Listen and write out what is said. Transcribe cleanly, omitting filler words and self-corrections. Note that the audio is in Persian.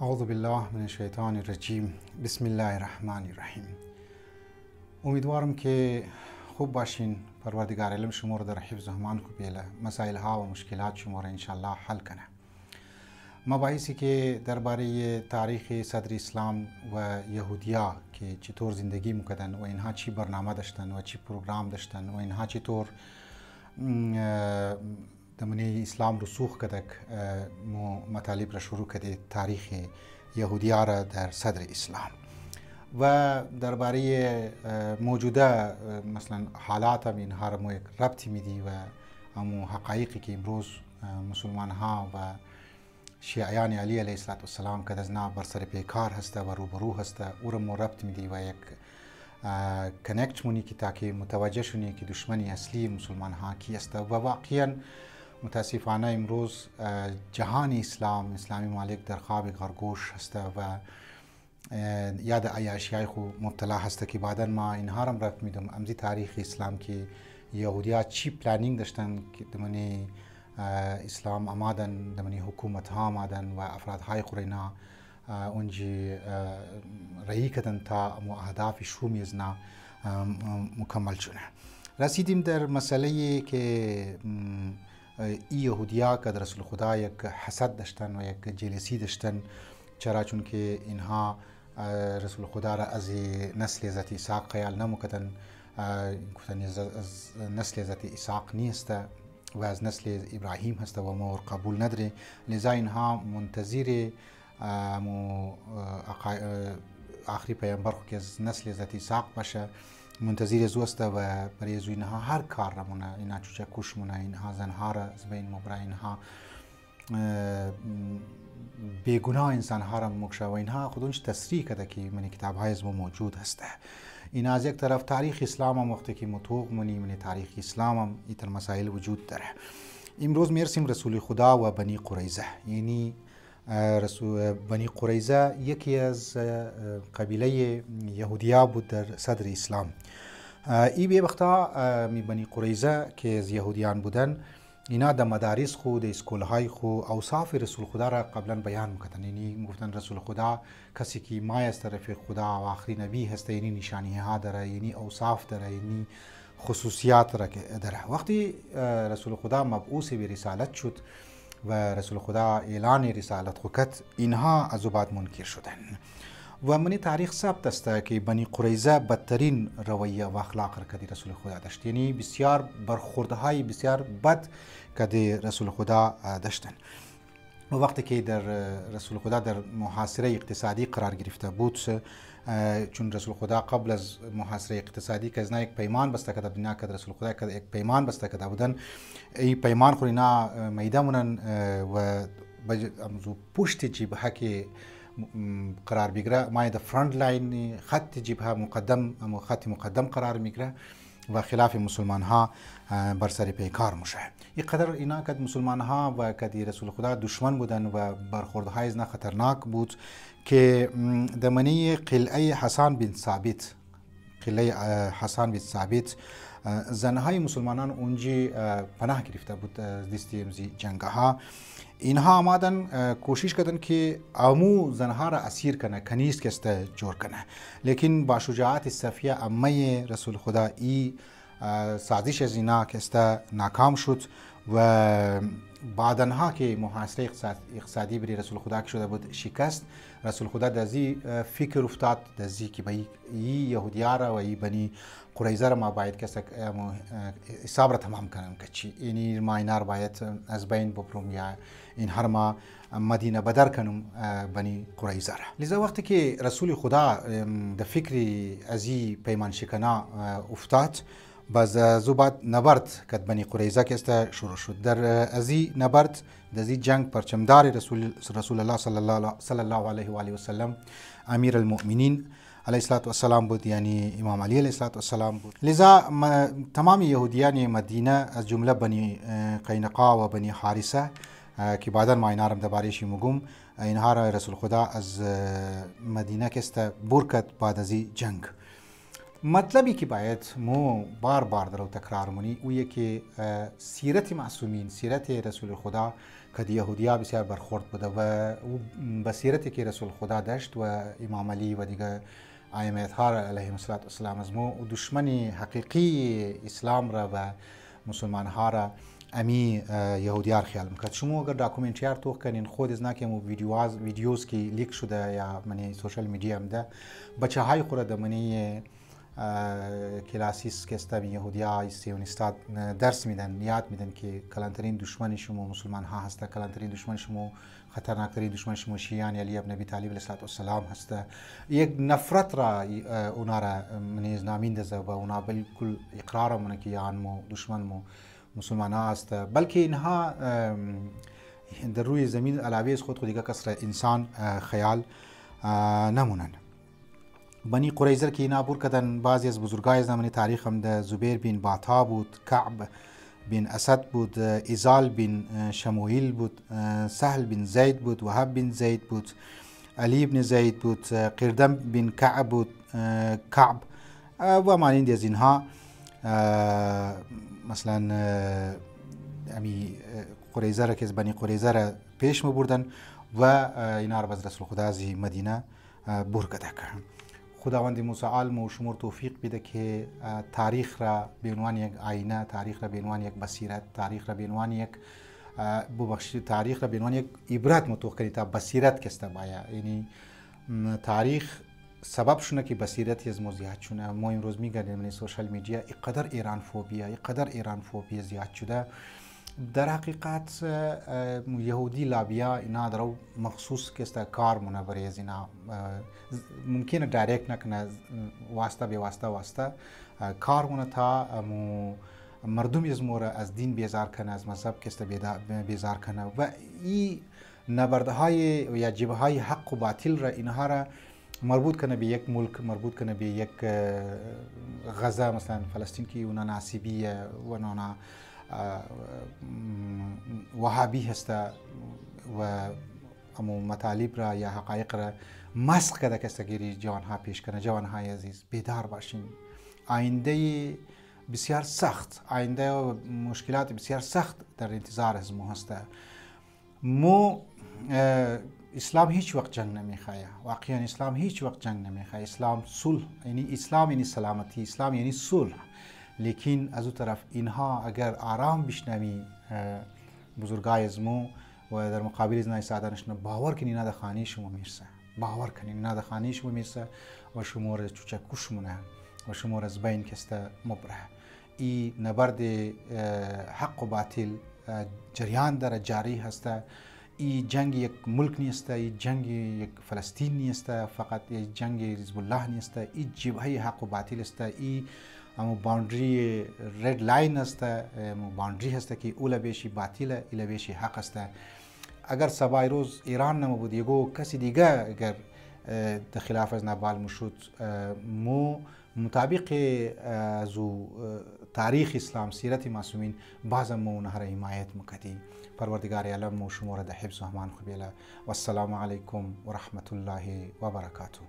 اعوذ بالله من الشیطان الرجیم. بسم الله الرحمن الرحیم. امیدوارم که خوب باشین. پروردگار علم شما رو در حفظ و امان کو بیله، مسائل ها و مشکلات شما رو انشالله حل کنه. مباحثی که درباره تاریخ صدر اسلام و یهودیا که چطور زندگی میکردن و اینها چی برنامه داشتن و چی پروگرام داشتن و اینها چطور دمنی اسلام رسوخ کدک مطالب را شروع کده تاریخ یهودیا را در صدر اسلام و درباره موجوده مثلا حالات هم اینها را یک ربطی میدی و همو حقایقی که امروز مسلمان ها و شیعیان علی علیه السلام که دزنا بر سر پیکار هسته و روبرو هسته او را مو ربط میدی و یک کنکت مونی که تاکه متوجه شونی که دشمنی اصلی مسلمان ها کی است و واقعا متاسفانه امروز جهان اسلامی مالک در خواب غرگوش هسته و یاد عیاشیای خو مبتلا هسته که بعدا ما اینها را رفت میدم امزی تاریخ اسلام که یهودیا چی پلانینگ داشتن که دمنی اسلام آمادن دمنی حکومت ها آمادن و افراد های خورینا اونجی رایی کدن تا اهداف شومی ازنا مکمل شونه. رسیدیم در مسئله که یهودیا که در رسول خدا یک حسد داشتن و یک جلسی داشتن. چرا؟ چون که اینها رسول خدا را از نسل حضرت اسحاق خیال نموکدن، گفتن از نسل حضرت اسحاق نیست و از نسل ابراهیم هست و مور قبول نداره. لذا اینها منتظر آخری پیامبر که از نسل حضرت اسحاق باشه منتظر زوسته و برای زو اینها هر کار رمونه، اینها چوچه کش مونه، اینها زنها را زبین مبره، اینها بیگناه انسان ها را مکشه و اینها خودونش تصریح کده که من کتاب های ازمو موجود هسته. این از یک طرف تاریخ اسلام هم وقتی که مطوق منی من تاریخ اسلام هم ایتر مسائل وجود داره. امروز میرسیم رسول خدا و بنی قریظه. یعنی بنی قریظه یکی از قبیله یهودیا بود در صدر اسلام. ای به وقتا می بنی قریظه که از یهودیان بودن، اینا در مدارس خود، در اسکول های خود اوصاف رسول خدا را قبلا بیان میکردن. یعنی میگفتن رسول خدا کسی که مای از طرف خدا و آخری نبی هسته، یعنی نشانی ها داره، یعنی اوصاف داره، یعنی خصوصیات داره. وقتی رسول خدا مبعوث به رسالت شد و رسول خدا اعلان رسالت خو کرد، اینها از بعد منکر شدن و من تاریخ ثبت است که بنی قریظه بدترین رویه و اخلاق را که رسول خدا داشت. یعنی بسیار برخوردهای بسیار بد که رسول خدا داشتن. و وقتی که در رسول خدا در محاصره اقتصادی قرار گرفته بود، چون رسول خدا قبل از محاصره اقتصادی که از یک پیمان بسته کرده بودن که رسول خدا که یک پیمان بسته کرده بودن، این پیمان خو اینا میده مونن و پشت جبهه که قرار بگیره، ما در فرانت لاین خط جبهه مقدم قرار میگیره و خلاف مسلمان ها بر سر پیکار میشه. این قدر اینا که مسلمان ها و که رسول خدا دشمن بودن و برخوردهای از خطرناک بود که دمنی قلعه حسن بن ثابت زنهای مسلمانان اونجی پناه گرفته بود دستی امزی جنگها. اینها آمدن کوشش کردن که امو زنها را اسیر کنه، کنیز کسته جور کنه، لیکن با شجاعت صفیه امه رسول خدا ای سازش از اینا کسته ناکام شد و بعدنها که محاصره اقتصادی بری رسول خدا که شده بود شکست، رسول خدا دزی فکر افتاد دزی که بایی یهودیا را و ای بنی قریظه را ما باید کسی حساب را تمام کنم که چی اینی ما اینا را باید از بین ببرم یا این هر ما مدینه بدر کنم بنی قریظه را. لذا وقتی که رسول خدا در فکری ازی پیمان شکنا افتاد، باز زو بعد نبرد که بنی قریظه که است شروع شد. در ازی نبرد دزی جنگ پرچمدار رسول الله صلی الله علیه و آله و سلم امیر المؤمنین علیه السلام بود، یعنی امام علی علیه السلام بود. لذا تمام یهودیان مدینه از جمله بنی قینقاع و بنی حارثه که بعدا ما اینا را درباره‌اش میگم، اینها را رسول خدا از مدینه که است بر کرد بعد از جنگ. مطلبی که باید مو بار بار در تکرار منی او که سیرت معصومین، سیرت رسول خدا که یهودیا بسیار برخورد بوده و او بصیرتی که رسول خدا داشت و امام علی و دیگه ائمه ها علیهم السلام از مو دشمنی حقیقی اسلام را و مسلمان ها را امی یهودیار خیال میکرد. شما اگر داکومنتری تو کنین خود از نکیم ویدیوز که لیک شده یا منی سوشال میدیا هم ده بچه های خورده منی کلاسیس که است یهودیا سیونیستات درس میدن، یاد میدن که کلانترین دشمن شما مسلمان ها هست، کلانترین دشمن شما خطرناکترین دشمن شما شیعان علی ابن ابی طالب علیه السلام هست. یک نفرت را اونا را من نامین دزه و اونا بالکل اقرار من که یان مو دشمن مو مسلمان ها هست، بلکه اینها در روی زمین علاوه از خود دیگه کسر انسان خیال نمونن. بنی قریظه که اینا بور کردن بعضی از بزرگای زمانی تاریخ هم ده زبیر بن باتا بود، کعب بن اسد بود، ایزال بن شموئیل بود، سهل بن زید بود، وهب بن زید بود، علی بن زید بود، قردم بن کعب بود، کعب و مانند از اینها مثلا امی قریظه را که از بنی قریظه را پیش بردن و اینا را از رسول خدا از مدینه بور کرده. خداوند متعال مو شمور توفیق بده که تاریخ را به عنوان یک آینه، تاریخ را به عنوان یک بصیرت، تاریخ را به عنوان یک تاریخ را به عنوان یک عبرت متوقع کنید تا بصیرت که است باید، یعنی تاریخ سبب شونه که بصیرتی از زیاد شونه. ما امروز میگردیم من سوشال میدیا اینقدر ایران فوبیا زیاد شده. در حقیقت یهودی لابیا اینا درو مخصوص که است کار منوری از اینا ممکنه دایرکت نکنه، واسطه به واسطه کار مونه تا مردم از مور از دین بیزار کنه، از مذهب که است بیزار کنه و این نبردهای یا جبهه های حق و باطل را اینها را مربوط کنه به یک ملک، مربوط کنه به یک غزه مثلا فلسطین که اونا ناسیبیه و اونا وهابی هست و امو مطالب را یا حقایق را مسخ کرده که استگیری جوان ها پیش کنه. جوان های عزیز بیدار باشین، آینده بسیار سخت، آینده و مشکلات بسیار سخت در انتظار از مو هست. مو اسلام هیچ وقت جنگ نمیخواه، واقعا اسلام هیچ وقت جنگ نمیخواه. اسلام صلح، یعنی اسلام یعنی سلامتی، اسلام یعنی صلح. لیکن از او طرف اینها اگر آرام بشنوی بزرگای از مو و در مقابل از نایسادانشون باور کنی نه خانی شما میرسه، باور کنی نه خانی شما میرسه و شما را چوچکوش مونه و شما را از بین کسته مبره. این نبرد حق و باطل جریان در جاری هسته. این جنگ یک ملک نیست، این جنگ یک فلسطین نیست، فقط یک جنگ حزب الله نیست، این جبهه حق و باطل است. این اما باوندری رد لاین است، باوندری هست که اولا بیشی باطل ایلا بیشی حق است. اگر سبای روز ایران نمو یگو کسی دیگه اگر در خلاف از نبال مشود مو مطابق زو تاریخ اسلام سیرت معصومین بعض مو نهر حمایت مکدی. پروردگار عالم مو شما را در حفظ و امان خوبیله. والسلام علیکم و رحمت الله و برکاته.